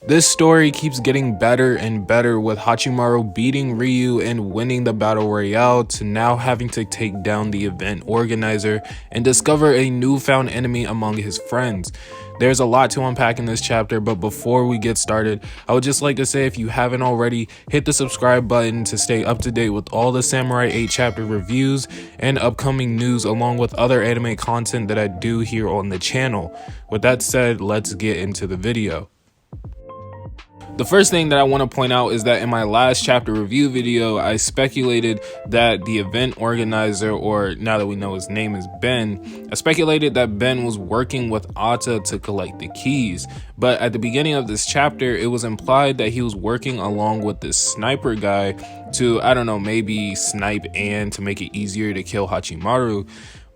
This story keeps getting better and better, with Hachimaru beating Ryu and winning the battle royale, to now having to take down the event organizer and discover a newfound enemy among his friends. There's a lot to unpack in this chapter, but before we get started, I would just like to say, if you haven't already, hit the subscribe button to stay up to date with all the Samurai 8 chapter reviews and upcoming news, along with other anime content that I do here on the channel. With that said, let's get into the video. The first thing that I want to point out is that in my last chapter review video, I speculated that the event organizer, or now that we know his name is Ben, I speculated that Ben was working with Ata to collect the keys. But at the beginning of this chapter, it was implied that he was working along with this sniper guy to, I don't know, maybe snipe Ann to make it easier to kill Hachimaru.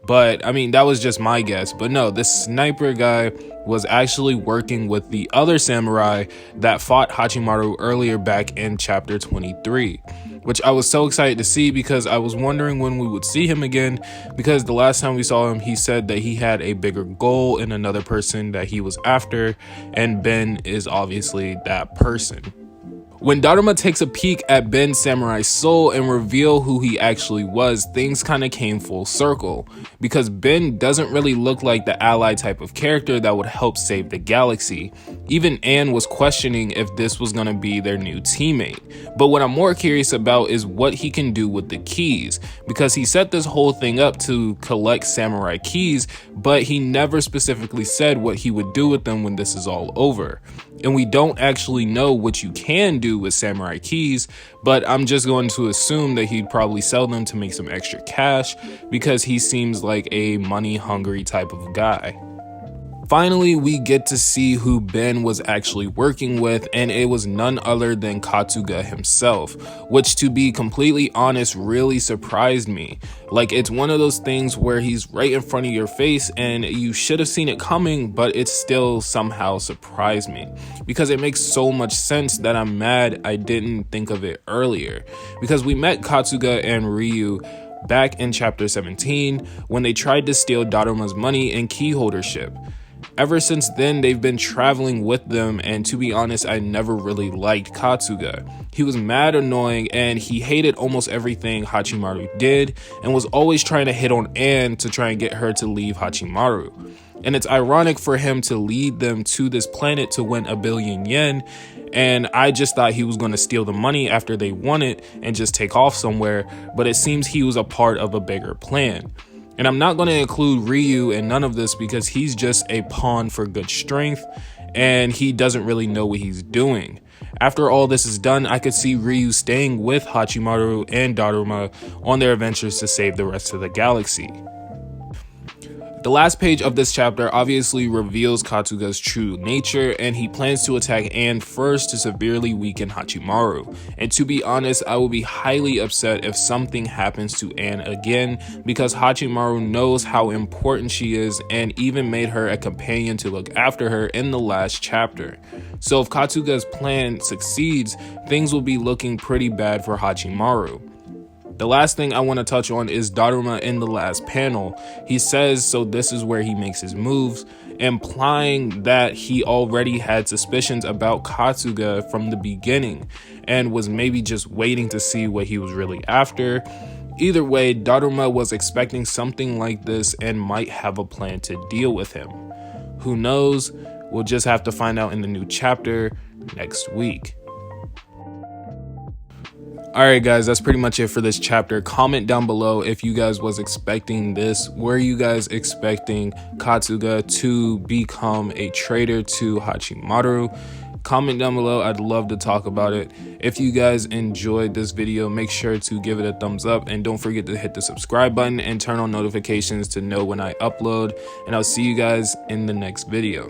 But I mean, that was just my guess. But no, this sniper guy was actually working with the other samurai that fought Hachimaru earlier back in chapter 23, which I was so excited to see, because I was wondering when we would see him again, because the last time we saw him, he said that he had a bigger goal in another person that he was after, and Ben is obviously that person. When Daruma takes a peek at Ben's samurai soul and reveal who he actually was, things kind of came full circle, because Ben doesn't really look like the ally type of character that would help save the galaxy. Even Ann was questioning if this was going to be their new teammate. But what I'm more curious about is what he can do with the keys, because he set this whole thing up to collect samurai keys, but he never specifically said what he would do with them when this is all over. And we don't actually know what you can do with samurai keys, but I'm just going to assume that he'd probably sell them to make some extra cash, because he seems like a money hungry type of guy. Finally, we get to see who Ben was actually working with, and it was none other than Kasuga himself, which, to be completely honest, really surprised me. Like, it's one of those things where he's right in front of your face and you should have seen it coming, but it still somehow surprised me, because it makes so much sense that I'm mad I didn't think of it earlier. Because we met Kasuga and Ryu back in chapter 17 when they tried to steal Daruma's money and key holdership. Ever since then, they've been traveling with them, and to be honest, I never really liked Kasuga. He was mad annoying, and he hated almost everything Hachimaru did, and was always trying to hit on Ann to try and get her to leave Hachimaru. And it's ironic for him to lead them to this planet to win 1 billion yen, and I just thought he was going to steal the money after they won it and just take off somewhere, but it seems he was a part of a bigger plan. And I'm not going to include Ryu in none of this, because he's just a pawn for good strength, and he doesn't really know what he's doing. After all this is done, I could see Ryu staying with Hachimaru and Daruma on their adventures to save the rest of the galaxy. The last page of this chapter obviously reveals Kasuga's true nature, and he plans to attack Ann first to severely weaken Hachimaru. And to be honest, I will be highly upset if something happens to Ann again, because Hachimaru knows how important she is and even made her a companion to look after her in the last chapter. So if Kasuga's plan succeeds, things will be looking pretty bad for Hachimaru. The last thing I want to touch on is Daruma in the last panel. He says, so this is where he makes his moves, implying that he already had suspicions about Kasuga from the beginning and was maybe just waiting to see what he was really after. Either way, Daruma was expecting something like this and might have a plan to deal with him. Who knows? We'll just have to find out in the new chapter next week. Alright guys, that's pretty much it for this chapter. Comment down below if you guys was expecting this. Were you guys expecting Kasuga to become a traitor to Hachimaru? Comment down below, I'd love to talk about it. If you guys enjoyed this video, make sure to give it a thumbs up, and don't forget to hit the subscribe button and turn on notifications to know when I upload, and I'll see you guys in the next video.